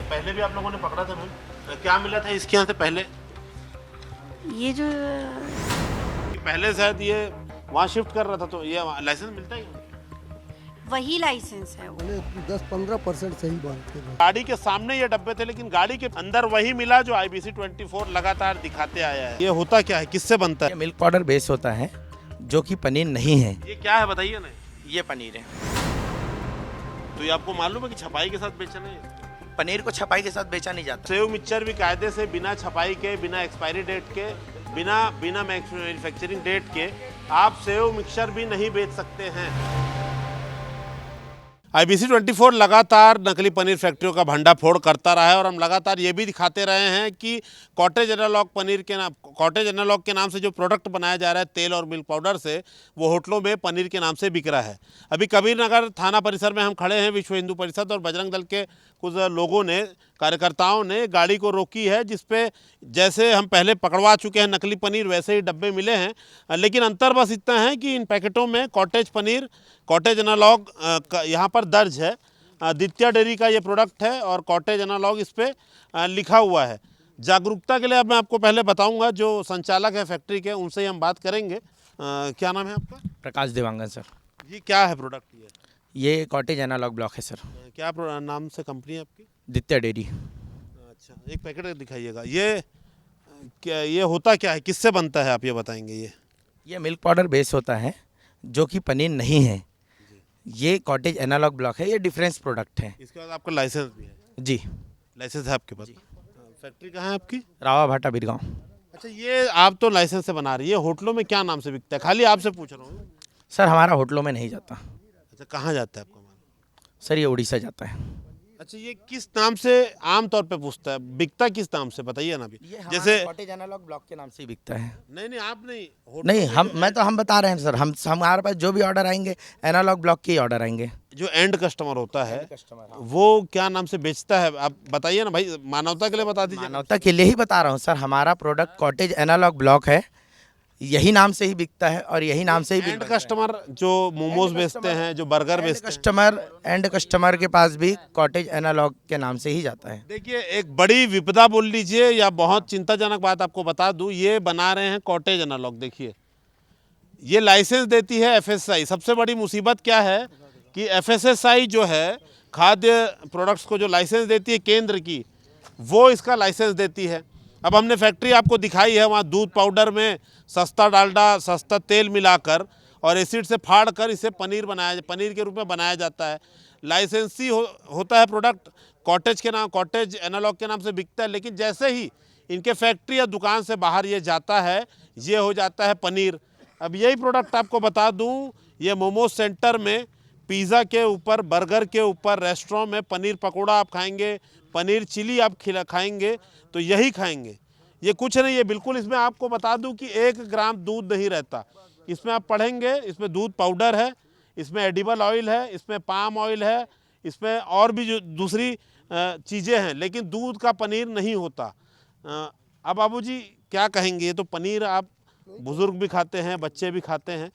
पहले भी आप लोगों ने पकड़ा था मैम, क्या मिला था इसके यहाँ से पहले? ये जो पहले शायद ये वहाँ शिफ्ट कर रहा था तो ये लाइसेंस मिलता है क्या? वही लाइसेंस है वो। मैंने 10-15% सही बात है। गाड़ी के सामने ये डब्बे थे लेकिन गाड़ी के अंदर वही मिला जो IBC 24 लगातार दिखाते आया है। ये होता क्या है, किससे बनता ये है? मिल्क पाउडर बेस होता है जो कि पनीर नहीं है। ये क्या है बताइए ना। ये पनीर है। तो ये आपको मालूम है कि छपाई के साथ बेचना है? पनीर को छपाई के साथ बेचा नहीं जाता। सेव मिक्सचर भी कायदे से बिना छपाई के, बिना एक्सपायरी डेट के, बिना मैन्युफैक्चरिंग डेट के आप सेव मिक्सचर भी नहीं बेच सकते हैं। IBC 24 लगातार नकली पनीर फैक्ट्रियों का भंडाफोड़ करता रहा है और हम लगातार ये भी दिखाते रहे हैं कि कॉटेज एनालॉग के नाम से जो प्रोडक्ट बनाया जा रहा है तेल और मिल्क पाउडर से, वो होटलों में पनीर के नाम से बिक रहा है। अभी कबीर नगर थाना परिसर में हम खड़े हैं। विश्व हिंदू परिषद और बजरंग दल के कुछ लोगों ने, कार्यकर्ताओं ने गाड़ी को रोकी है, जिसपे जैसे हम पहले पकड़वा चुके हैं नकली पनीर वैसे ही डब्बे मिले हैं। लेकिन अंतर बस इतना है कि इन पैकेटों में कॉटेज पनीर, कॉटेज एनालॉग यहाँ पर दर्ज है। दित्या डेयरी का ये प्रोडक्ट है और कॉटेज एनालॉग इस पर लिखा हुआ है। जागरूकता के लिए अब मैं आपको पहले बताऊंगा, जो संचालक है फैक्ट्री के, उनसे ही हम बात करेंगे। क्या नाम है आपका? प्रकाश देवांगन सर। ये क्या है प्रोडक्ट? ये कॉटेज एनालॉग ब्लॉक है सर। क्या नाम से कंपनी है आपकी? दित्या डेयरी। अच्छा, एक पैकेट दिखाइएगा। ये क्या, ये होता क्या है, किससे बनता है, आप ये बताएंगे? ये मिल्क पाउडर बेस होता है जो कि पनीर नहीं है। ये कॉटेज एनालॉग ब्लॉक है। ये डिफरेंस प्रोडक्ट है। इसके बाद आपका लाइसेंस भी है? जी, लाइसेंस है आपके पास? फैक्ट्री कहाँ है आपकी? रावा भाटा बिरगांव। अच्छा, ये आप तो लाइसेंस से बना रही है, होटलों में क्या नाम से बिकता है? खाली आपसे पूछ रहा हूँ। सर हमारा होटलों में नहीं जाता अच्छा, कहाँ जाता है आपका माल? सर, ये उड़ीसा जाता है। अच्छा, ये किस नाम से आम तौर पे पूछता है, बिकता किस नाम से बताइए ना अभी। जैसे कॉटेज एनालॉग ब्लॉक के नाम से ही बिकता है। नहीं आप नहीं, नहीं, हम बता रहे हैं सर, हमारे पास जो भी ऑर्डर आएंगे एनालॉग ब्लॉक के ही ऑर्डर आएंगे। जो एंड कस्टमर होता है वो क्या नाम से बेचता है, आप बताइए ना भाई, मानवता के लिए बता दीजिए। मानवता के लिए ही बता रहा हूँ सर। हमारा प्रोडक्ट कॉटेज एनालॉग ब्लॉक है, यही नाम से ही बिकता है और यही नाम से ही एंड कस्टमर जो मोमोज बेचते हैं, जो बर्गर बेचते हैं, एंड कस्टमर के पास भी कॉटेज एनालॉग के नाम से ही जाता है। देखिए, एक बड़ी विपदा बोल लीजिए या बहुत चिंताजनक बात आपको बता दूं, ये बना रहे हैं कॉटेज एनालॉग। देखिए, ये लाइसेंस देती है FSSAI। सबसे बड़ी मुसीबत क्या है कि FSSAI जो है, खाद्य प्रोडक्ट्स को जो लाइसेंस देती है केंद्र की, वो इसका लाइसेंस देती है। अब हमने फैक्ट्री आपको दिखाई है, वहाँ दूध पाउडर में सस्ता डालडा, सस्ता तेल मिलाकर और एसिड से फाड़ कर इसे पनीर के रूप में बनाया जाता है। लाइसेंसी होता है प्रोडक्ट, कॉटेज एनालॉग के नाम से बिकता है। लेकिन जैसे ही इनके फैक्ट्री या दुकान से बाहर ये जाता है, ये हो जाता है पनीर। अब यही प्रोडक्ट आपको बता दूं, ये मोमोज सेंटर में पिज़्ज़ा के ऊपर, बर्गर के ऊपर, रेस्टोरेंट में पनीर पकोड़ा आप खाएंगे, पनीर चिली आप खाएंगे तो यही खाएंगे। ये कुछ नहीं है, बिल्कुल। इसमें आपको बता दूं कि 1 ग्राम दूध नहीं रहता इसमें। आप पढ़ेंगे, इसमें दूध पाउडर है, इसमें एडिबल ऑयल है, इसमें पाम ऑयल है, इसमें और भी जो दूसरी चीज़ें हैं, लेकिन दूध का पनीर नहीं होता। अब बाबूजी क्या कहेंगे? ये तो पनीर आप बुजुर्ग भी खाते हैं, बच्चे भी खाते हैं।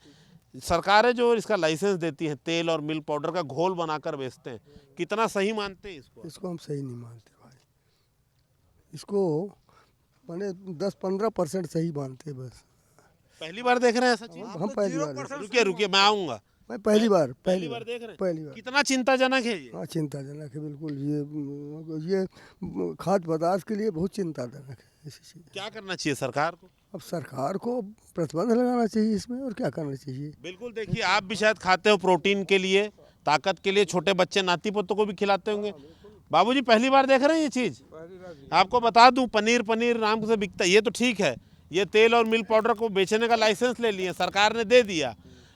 सरकारें जो इसका लाइसेंस देती हैं, तेल और मिल्क पाउडर का घोल बनाकर बेचते हैं, कितना सही मानते हैं इसको? इसको हम सही नहीं मानते भाई। इसको मैंने 10-15% सही मानते बस। पहली बार देख रहे हैं ऐसा चीज? हम पहली बार। रुकिए मैं आऊँगा। मैं पहली बार देख रहे हैं? पहली बार। कितना चिंताजनक है ये? हाँ, चिंताजनक है बिल्कुल। ये खाद्य पदार्थ के लिए बहुत चिंताजनक है ऐसी चीज़। क्या करना चाहिए सरकार को? अब सरकार को प्रतिबंध लगाना चाहिए इसमें, और क्या करना चाहिए। बिल्कुल। देखिए, आप भी शायद खाते हो प्रोटीन के लिए, ताकत के लिए, छोटे बच्चे नाती पोतों को भी खिलाते होंगे। बाबूजी पहली बार देख रहे हैं ये चीज़? आपको बता दूं, पनीर नाम से बिकता है, ये तो ठीक है। ये तेल और मिल्क पाउडर को बेचने का लाइसेंस ले लिए, सरकार ने दे दिया।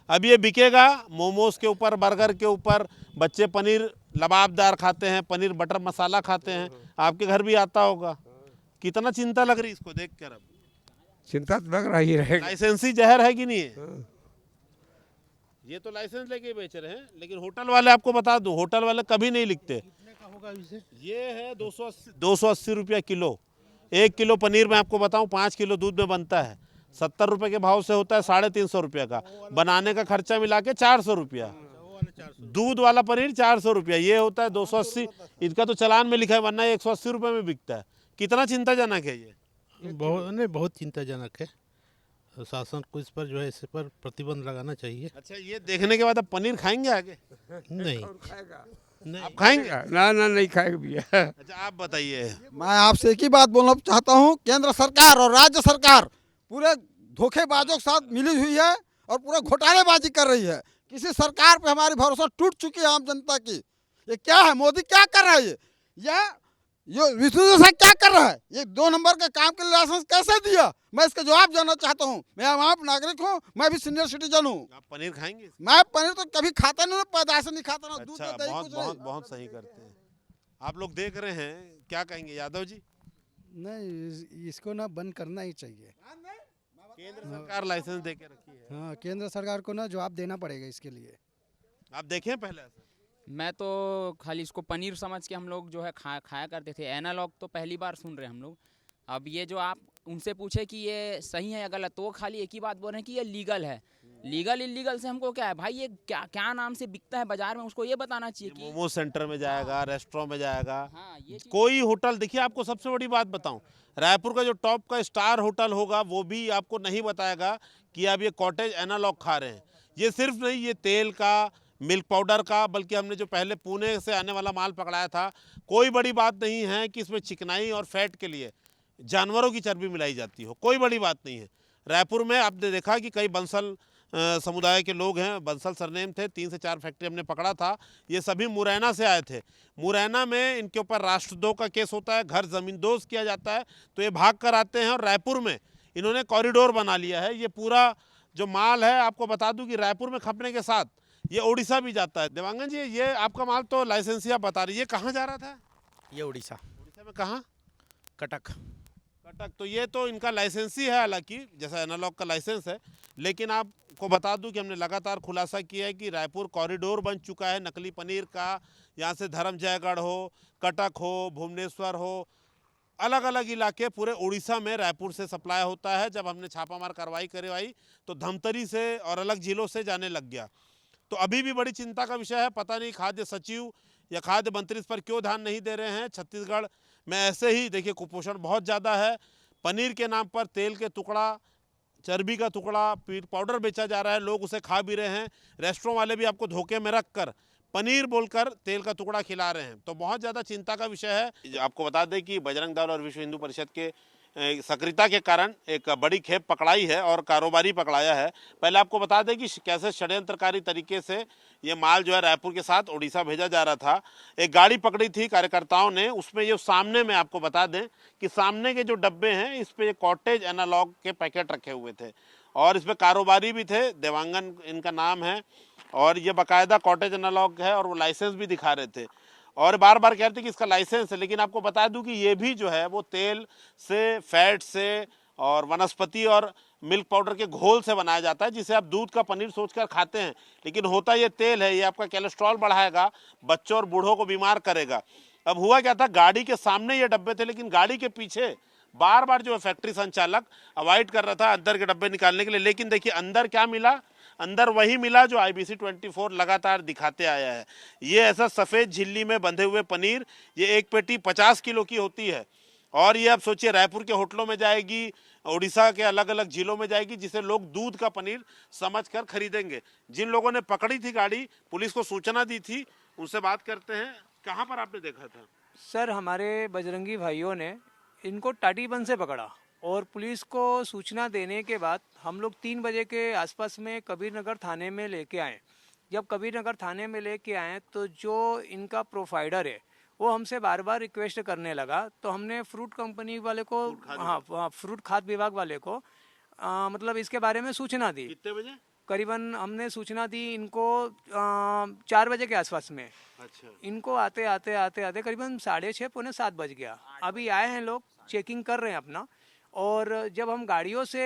अब ये बिकेगा मोमोज के ऊपर, बर्गर के ऊपर। बच्चे पनीर लबाबदार खाते हैं, पनीर बटर मसाला खाते हैं, आपके घर भी आता होगा। कितना चिंता लग रही इसको देख कर? अब चिंता तो लग रही है। लाइसेंसी जहर है कि नहीं है? ये तो लाइसेंस लेके बेच रहे हैं, लेकिन होटल वाले, आपको बता दूं, होटल वाले कभी नहीं लिखते। ये है 280 रुपया किलो। 1 किलो पनीर में आपको बताऊं 5 किलो दूध में बनता है। 70 रुपये के भाव से होता है 350 रुपये का। बनाने का खर्चा मिला के 400 रुपया। दूध वाला पनीर 400 रुपया, ये होता है 280। इसका तो चालान में लिखा है, वरना 180 रुपये में बिकता है। कितना चिंताजनक है ये? बहुत चिंताजनक है। शासन को इस पर जो है इस पर प्रतिबंध लगाना चाहिए। अच्छा, ये देखने के बाद अब पनीर खाएंगे आगे? नहीं आप खाएंगे? ना ना नहीं खाएगा भैया। अच्छा, आप बताइए। मैं आपसे एक ही बात बोलना चाहता हूँ, केंद्र सरकार और राज्य सरकार पूरे धोखेबाजों के साथ मिली हुई है और पूरा घोटालेबाजी कर रही है। किसी सरकार पे हमारी भरोसा टूट चुकी है आम जनता की। ये क्या है, मोदी क्या कर रहा है? ये विष्णु से क्या कर रहा है? ये 2 नंबर के काम के लिए लाइसेंस कैसे दिया? मैं इसका जवाब जानना चाहता हूँ। मैं आम नागरिक हूँ, मैं भी सीनियर सिटीजन हूँ। आप पनीर खाएंगे? मैं पनीर तो कभी खाता नहीं हूँ, पैदा से नहीं खाता ना दूध अच्छा, में दही बहुत कुछ नहीं। बहुत बहुत सही करते हैं। आप लोग देख रहे हैं, क्या कहेंगे यादव जी? नहीं, इसको ना बंद करना ही चाहिए। केंद्र सरकार लाइसेंस दे के रखी है। हाँ, केंद्र सरकार को ना जवाब देना पड़ेगा इसके लिए। आप देखें पहले ऐसा? मैं तो खाली इसको पनीर समझ के हम लोग जो है खाया करते थे। एनालॉग तो पहली बार सुन रहे हैं हम लोग। अब ये जो आप उनसे पूछे कि ये सही है या गलत, तो वो खाली एक ही बात बोल रहे हैं कि ये लीगल है। लीगल इलीगल से हमको क्या है भाई? ये क्या क्या नाम से बिकता है बाजार में, उसको ये बताना चाहिए कि मोमो सेंटर में जाएगा, रेस्टोरेंट में जाएगा, हाँ, ये चीज़- कोई होटल। देखिए, आपको सबसे बड़ी बात बताऊं, रायपुर का जो टॉप का स्टार होटल होगा वो भी आपको नहीं बताएगा कि आप ये कॉटेज एनालॉग खा रहे हैं। ये सिर्फ नहीं, ये तेल का, मिल्क पाउडर का, बल्कि हमने जो पहले पुणे से आने वाला माल पकड़ाया था, कोई बड़ी बात नहीं है कि इसमें चिकनाई और फैट के लिए जानवरों की चर्बी मिलाई जाती हो, कोई बड़ी बात नहीं है। रायपुर में आपने देखा कि कई बंसल समुदाय के लोग हैं, बंसल सरनेम थे, 3 से 4 फैक्ट्री हमने पकड़ा था। ये सभी मुरैना से आए थे। मुरैना में इनके ऊपर राष्ट्रद्रोह का केस होता है, घर ज़मींदोज़ किया जाता है, तो ये भाग कर आते हैं और रायपुर में इन्होंने कॉरिडोर बना लिया है। ये पूरा जो माल है, आपको बता दूं कि रायपुर में खपने के साथ ये उड़ीसा भी जाता है। देवांगन जी, ये आपका माल तो लाइसेंसी आप बता रही है, कहाँ जा रहा था? ये उड़ीसा, उड़ीसा में कहाँ? कटक। कटक। तो ये तो इनका लाइसेंसी है, हालांकि जैसा एनालॉग का लाइसेंस है, लेकिन आपको बता दूं कि हमने लगातार खुलासा किया है कि रायपुर कॉरिडोर बन चुका है नकली पनीर का। यहाँ से धर्मजयगढ़ हो, कटक हो, भुवनेश्वर हो, अलग अलग इलाके पूरे उड़ीसा में रायपुर से सप्लाई होता है। जब हमने छापामार कार्रवाई करवाई तो धमतरी से और अलग जिलों से जाने लग गया। तो अभी भी बड़ी चिंता का विषय है, पता नहीं खाद्य सचिव या खाद्य मंत्री इस पर क्यों ध्यान नहीं दे रहे हैं। छत्तीसगढ़ में ऐसे ही देखिए कुपोषण बहुत ज़्यादा है। पनीर के नाम पर तेल के टुकड़ा, चर्बी का टुकड़ा, पीट पाउडर बेचा जा रहा है, लोग उसे खा भी रहे हैं। रेस्टोरेंट वाले भी आपको धोखे में रख कर पनीर बोलकर तेल का टुकड़ा खिला रहे हैं। तो बहुत ज़्यादा चिंता का विषय है। आपको बता दें कि बजरंग दल और विश्व हिंदू परिषद के सक्रियता के कारण एक बड़ी खेप पकड़ाई है और कारोबारी पकड़ाया है। पहले आपको बता दें कि कैसे षड्यंत्रकारी तरीके से ये माल जो है रायपुर के साथ उड़ीसा भेजा जा रहा था। एक गाड़ी पकड़ी थी कार्यकर्ताओं ने, उसमें ये सामने में आपको बता दें कि सामने के जो डब्बे हैं इस पे कॉटेज एनालॉग के पैकेट रखे हुए थे और इसमें कारोबारी भी थे, देवांगन इनका नाम है, और ये बाकायदा कॉटेज एनालॉग है और वो लाइसेंस भी दिखा रहे थे और बार बार कहते थे कि इसका लाइसेंस है। लेकिन आपको बता दूं कि ये भी जो है वो तेल से, फैट से और वनस्पति और मिल्क पाउडर के घोल से बनाया जाता है, जिसे आप दूध का पनीर सोचकर खाते हैं, लेकिन होता ये तेल है। ये आपका कोलेस्ट्रॉल बढ़ाएगा, बच्चों और बूढ़ों को बीमार करेगा। अब हुआ क्या था, गाड़ी के सामने ये डब्बे थे, लेकिन गाड़ी के पीछे बार बार जो है फैक्ट्री संचालक अवॉइड कर रहा था अंदर के डब्बे निकालने के लिए। लेकिन देखिए अंदर क्या मिला, अंदर वही मिला जो IBC 24 लगातार दिखाते आया है। ये ऐसा सफ़ेद झिल्ली में बंधे हुए पनीर, ये एक पेटी 50 किलो की होती है और ये आप सोचिए रायपुर के होटलों में जाएगी, उड़ीसा के अलग अलग जिलों में जाएगी, जिसे लोग दूध का पनीर समझकर खरीदेंगे। जिन लोगों ने पकड़ी थी गाड़ी, पुलिस को सूचना दी थी, उनसे बात करते हैं। कहाँ पर आपने देखा था? सर, हमारे बजरंगी भाइयों ने इनको टाटीबंद से पकड़ा और पुलिस को सूचना देने के बाद हम लोग 3 बजे के आसपास में कबीर नगर थाने में लेके आए। जब कबीर नगर थाने में लेके आए तो जो इनका प्रोवाइडर है वो हमसे बार बार रिक्वेस्ट करने लगा, तो हमने फ्रूट कंपनी वाले को, हाँ, फ्रूट खाद्य विभाग वाले को मतलब इसके बारे में सूचना दी। कितने बजे? करीबन हमने सूचना दी इनको 4 बजे के आसपास में। अच्छा। इनको आते आते आते आते करीबन 6:30 पौने 7 बज गया। अभी आए हैं लोग, चेकिंग कर रहे हैं अपना, और जब हम गाड़ियों से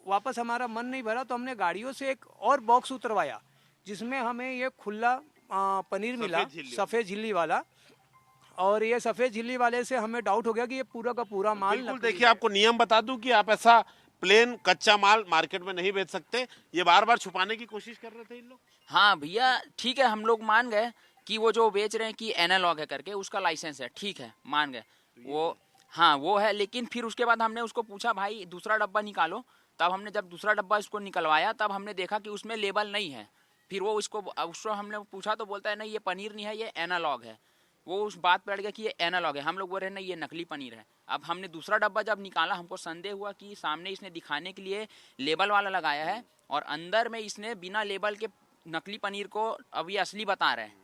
वापस, हमारा मन नहीं भरा तो हमने गाड़ियों से एक और बॉक्स उतरवाया जिसमें हमें ये खुला पनीर मिला, सफ़ेद झिल्ली वाला। और ये सफ़ेद झिल्ली वाले से हमें डाउट हो गया कि ये पूरा का पूरा माल बिल्कुल। देखिए आपको नियम बता दूं कि आप ऐसा प्लेन कच्चा माल मार्केट में नहीं बेच सकते। ये बार बार छुपाने की कोशिश कर रहे थे इन लोग। हाँ भैया ठीक है, हम लोग मान गए कि वो जो बेच रहे हैं कि एनालॉग है करके उसका लाइसेंस है, ठीक है मान गए वो, हाँ वो है। लेकिन फिर उसके बाद हमने उसको पूछा भाई दूसरा डब्बा निकालो, तब हमने जब दूसरा डब्बा इसको निकलवाया तब हमने देखा कि उसमें लेबल नहीं है। फिर वो उसको हमने पूछा तो बोलता है नहीं ये पनीर नहीं है, ये एनालॉग है। वो उस बात पे अड़ गया कि ये एनालॉग है, हम लोग बोल रहे हैं नहीं ये नकली पनीर है। अब हमने दूसरा डब्बा जब निकाला हमको संदेह हुआ कि सामने इसने दिखाने के लिए लेबल वाला लगाया है और अंदर में इसने बिना लेबल के नकली पनीर को अभी असली बता रहे हैं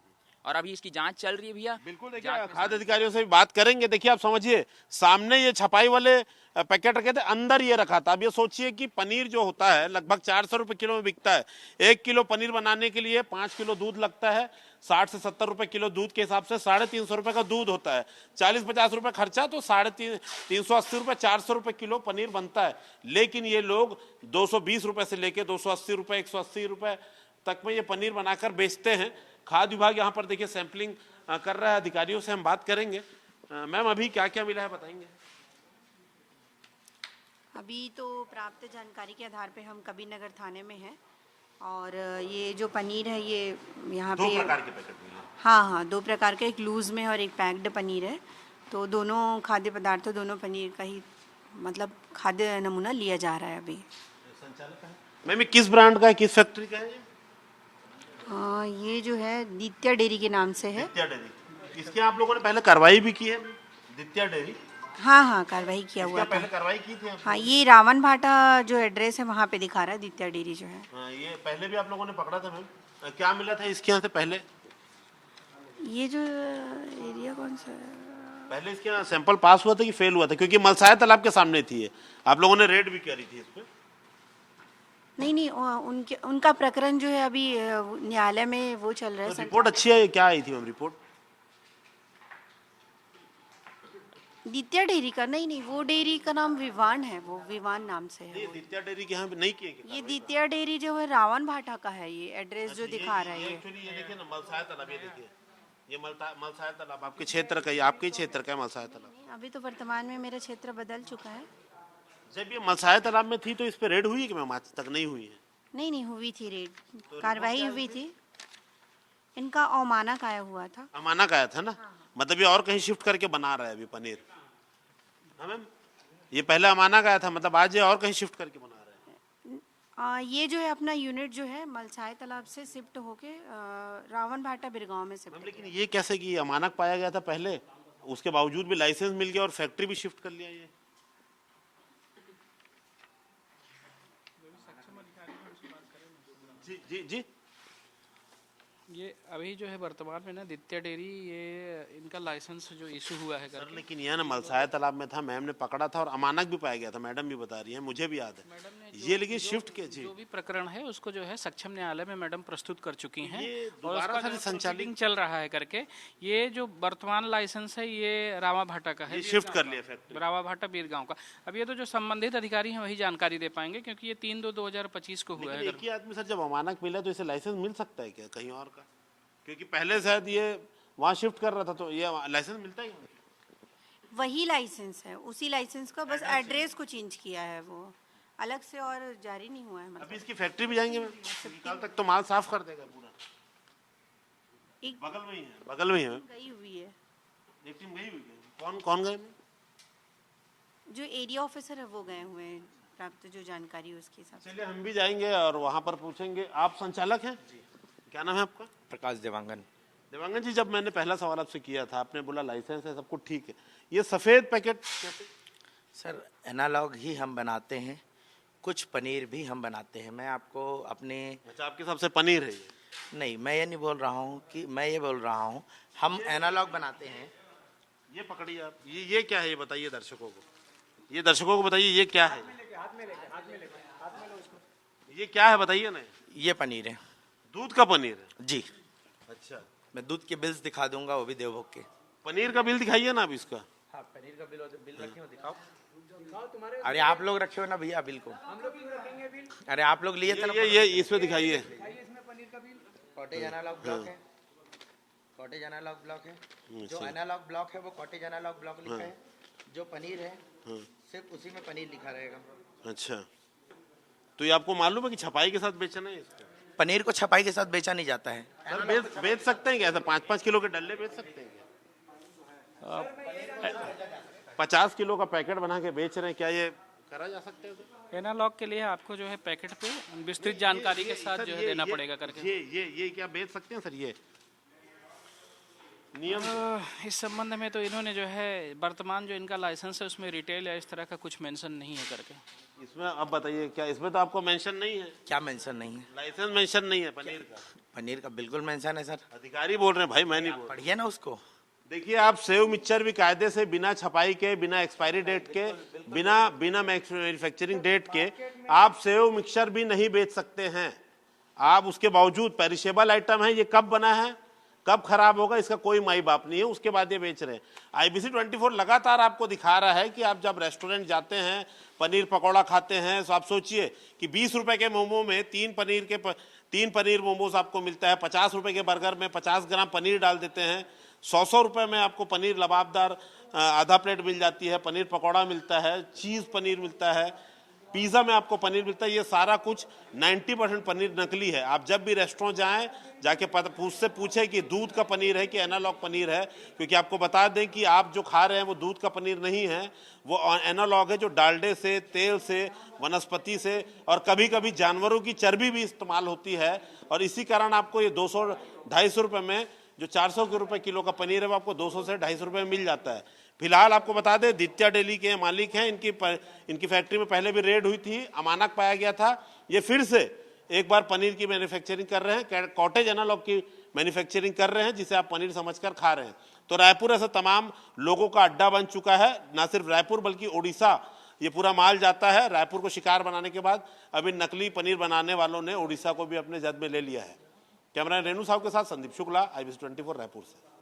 और अभी इसकी जांच चल रही है भैया। बिल्कुल, देखिए खाद्य अधिकारियों से भी बात करेंगे। देखिए आप समझिए, सामने ये छपाई वाले पैकेट रखे थे, अंदर ये रखा था। अब ये सोचिए कि पनीर जो होता है लगभग 400 रुपये किलो में बिकता है। 1 किलो पनीर बनाने के लिए 5 किलो दूध लगता है। 60 से 70 रुपये किलो दूध के हिसाब से 350 रुपये का दूध होता है। 40-50 रुपये खर्चा तो 380 रुपये, 400 रुपये किलो पनीर बनता है। लेकिन ये लोग 220 रुपये से लेके 280 रुपये, 180 रुपये तक में ये पनीर बनाकर बेचते हैं। खाद्य विभाग यहाँ पर देखिए सैंपलिंग कर रहा है, अधिकारियों से हम बात करेंगे। मैम अभी क्या क्या मिला है बताएंगे? अभी तो प्राप्त जानकारी के आधार पे हम कबीरनगर थाने में हैं और ये जो पनीर है ये यहाँ पे 2 प्रकार के पैकेट मिले। हाँ 2 प्रकार का, एक लूज में और एक पैक्ड पनीर है। तो दोनों खाद्य पदार्थों, दोनों पनीर का ही मतलब खाद्य नमूना लिया जा रहा है अभी। मैम किस ब्रांड का है, किस फैक्ट्री का है ये? ये जो है दित्या डेयरी के नाम से है। दित्या डेयरी, इसके आप लोगों ने पहले कार्रवाई भी की है? दित्या डेयरी, हाँ कार्रवाई किया हुआ था। पहले कार्रवाई की थी? हाँ, ये रावण भाटा जो एड्रेस है वहाँ पे दिखा रहा है दित्या डेयरी जो है। हाँ, ये पहले भी आप लोगों ने पकड़ा था मैम। क्या मिला था इसके यहाँ से पहले? ये जो एरिया कौन सा है? पहले इसके यहाँ सैंपल पास हुआ था कि फेल हुआ था? क्योंकि मलसाया तालाब के सामने थी ये, आप लोगों ने रेड भी करी थी इस पे। नहीं उनका प्रकरण जो है अभी न्यायालय में वो चल रहा है। तो रिपोर्ट अच्छी है, क्या आई थी मैम रिपोर्ट? दित्या डेयरी का नहीं, वो डेयरी का नाम विवान है, वो विवान नाम से है। दित्या डेयरी के यहाँ पे नहीं किए? ये दित्या डेयरी जो है रावण भाटा का है, ये एड्रेस जो दिखा रहा है। एक्चुअली ये देखिए ना, मलसाया तालाब, ये देखिए ये मलसाया तालाब आपके क्षेत्र का, आपके क्षेत्र का है मलसाया तालाब। अभी तो वर्तमान में मेरा क्षेत्र बदल चुका है। जब ये मलसाया तालाब में थी तो इस पे रेड हुई है कि मैम? आज तक नहीं हुई है? नहीं हुई थी रेड, कार्रवाई हुई थी। इनका अमानक आया हुआ था। अमानक आया था ना? मतलब ये और कहीं शिफ्ट करके बना रहा है अभी पनीर? हाँ मैम, ये पहले अमानक आया था, मतलब आज ये और कहीं शिफ्ट करके बना रहा है? ये जो है अपना यूनिट जो है मलसाया तालाब से शिफ्ट होके रावण भाटा बिरगांव में शिफ्ट। लेकिन ये कैसे कि अमानक पाया गया था पहले, उसके बावजूद भी लाइसेंस मिल गया और फैक्ट्री भी शिफ्ट कर लिया ये? जी जी जी, ये अभी जो है वर्तमान में ना दित्या डेयरी, ये इनका लाइसेंस जो इशू हुआ है सर, लेकिन यह ना मलसाया तालाब में था, मैम ने पकड़ा था और अमानक भी पाया गया था, मैडम भी बता रही है, मुझे भी याद है ये। लेकिन शिफ्ट के जी जो भी प्रकरण है उसको जो है सक्षम न्यायालय में मैडम प्रस्तुत कर चुकी हैं और दोबारा उसका संचालित चल रहा है करके। ये जो वर्तमान लाइसेंस है ये रावा भाटा का है, शिफ्ट कर लिया फैक्ट्री, रावा भाटा बीरगांव का। अब ये तो जो संबंधित अधिकारी हैं वही जानकारी दे पाएंगे क्योंकि ये 3/2/2025 को हुआ है। एक ही आदमी सर जब अमानक मिला तो इसे लाइसेंस मिल सकता है क्या कहीं और का? क्योंकि पहले शायद ये वहाँ शिफ्ट कर रहा था तो ये लाइसेंस मिलता है? वही लाइसेंस है, उसी लाइसेंस का बस एड्रेस को चेंज किया है, वो अलग से और जारी नहीं हुआ है। मतलब अभी इसकी फैक्ट्री भी जाएंगे मैम, कल तक तो माल साफ कर देगा पूरा। एक बगल में ही है, बगल में ही है, गई हुई है, एक टीम गई हुई है। कौन गए? जो एरिया ऑफिसर है वो गए हुए हैं, प्राप्त जो जानकारी है उसके हिसाब से। चलिए हम भी जाएंगे और वहाँ पर पूछेंगे। आप संचालक हैं? क्या नाम है आपका? प्रकाश देवांगन। देवांगन जी, जब मैंने पहला सवाल आपसे किया था आपने बोला लाइसेंस है, सब कुछ ठीक है, ये सफ़ेद पैकेट कैसे? सर एनालॉग ही हम बनाते हैं, कुछ पनीर भी हम बनाते हैं। मैं आपको अपने, अच्छा आपके हिसाब से पनीर है ये? नहीं, मैं ये नहीं बोल रहा हूँ कि, मैं ये बोल रहा हूँ हम एनालॉग बनाते हैं। ये पकड़िए आप, ये क्या है ये बताइए दर्शकों को, ये दर्शकों को बताइए ये क्या है, ये क्या है बताइए ना। ये पनीर है, दूध का पनीर है जी। अच्छा, मैं दूध के बिल्स दिखा दूंगा, वो भी देवभोग के। पनीर का बिल दिखाइए ना आप इसका। हाँ, पनीर का बिल रखे हो, दिखाओ। अरे आप लोग रखे हो ना भैया बिल को? हम लोग क्यों रखेंगे बिल? अरे आप लोग लिए थे ना। ये इसमें दिखाइए। कॉटेज एनालॉग ब्लॉक है, कॉटेज एनालॉग ब्लॉक है, जो एनालॉग ब्लॉक है वो कॉटेज एनालॉग ब्लॉक लिखा है। जो पनीर है सिर्फ उसी में पनीर लिखा रहेगा। अच्छा, तो ये आपको मालूम है कि छपाई के साथ बेचना है इसको? पनीर को छपाई के साथ बेचा नहीं जाता है। सर बेच सकते हैं क्या? ऐसा 5-5 किलो के डल्ले बेच सकते हैं क्या? 50 किलो का पैकेट बना के बेच रहे हैं, क्या ये करा जा सकता है? एनालॉग के लिए आपको जो है पैकेट पे विस्तृत जानकारी के साथ जो है देना पड़ेगा करके। ये क्या बेच सकते हैं सर? ये नियम इस संबंध में तो इन्होंने जो है वर्तमान जो इनका लाइसेंस है उसमें रिटेल या इस तरह का कुछ मेंशन नहीं है करके। इसमें अब बताइए, क्या इसमें तो आपको मेंशन नहीं है? क्या मेंशन नहीं है? लाइसेंस मेंशन नहीं है पनीर का? पनीर का बिल्कुल मेंशन है सर। अधिकारी बोल रहे हैं भाई, मैं नहीं बोल रहा। पढ़िए ना उसको। देखिए, आप सेव मिक्सचर भी कायदे से बिना छपाई के, बिना एक्सपायरी डेट के, बिना मैन्युफैक्चरिंग डेट के आप सेव मिक्सचर भी नहीं बेच सकते हैं। आप उसके बावजूद पेरिशेबल आइटम है, ये कब बना है, कब खराब होगा, इसका कोई माई बाप नहीं है, उसके बाद ये बेच रहे हैं। IBC 24 लगातार आपको दिखा रहा है कि आप जब रेस्टोरेंट जाते हैं, पनीर पकौड़ा खाते हैं, तो आप सोचिए कि 20 रुपए के मोमो में 3 पनीर मोमोज आपको मिलता है। 50 रुपए के बर्गर में 50 ग्राम पनीर डाल देते हैं। 100 रुपए में आपको पनीर लबाबदार आधा प्लेट मिल जाती है, पनीर पकौड़ा मिलता है, चीज़ पनीर मिलता है, पिज़्ज़ा में आपको पनीर मिलता है। ये सारा कुछ 90% पनीर नकली है। आप जब भी रेस्टोरेंट जाएं, जाके उससे पूछें कि दूध का पनीर है कि एनालॉग पनीर है, क्योंकि आपको बता दें कि आप जो खा रहे हैं वो दूध का पनीर नहीं है, वो एनालॉग है जो डालडे से, तेल से, वनस्पति से और कभी कभी जानवरों की चर्बी भी इस्तेमाल होती है। और इसी कारण आपको ये 200-250 रुपये में जो 400 रुपये किलो का पनीर है वो आपको 200 से 250 रुपये में मिल जाता है। फिलहाल आपको बता दें, दित्या डेली के मालिक हैं, इनकी फैक्ट्री में पहले भी रेड हुई थी, अमानक पाया गया था। ये फिर से एक बार पनीर की मैन्युफैक्चरिंग कर रहे हैं, कॉटेज एनालॉग की मैन्युफैक्चरिंग कर रहे हैं, जिसे आप पनीर समझकर खा रहे हैं। तो रायपुर ऐसा तमाम लोगों का अड्डा बन चुका है। ना सिर्फ रायपुर बल्कि उड़ीसा ये पूरा माल जाता है। रायपुर को शिकार बनाने के बाद अभी नकली पनीर बनाने वालों ने उड़ीसा को भी अपने जद में ले लिया है। कैमरा रेणु साहब के साथ संदीप शुक्ला, IBC 24 रायपुर से।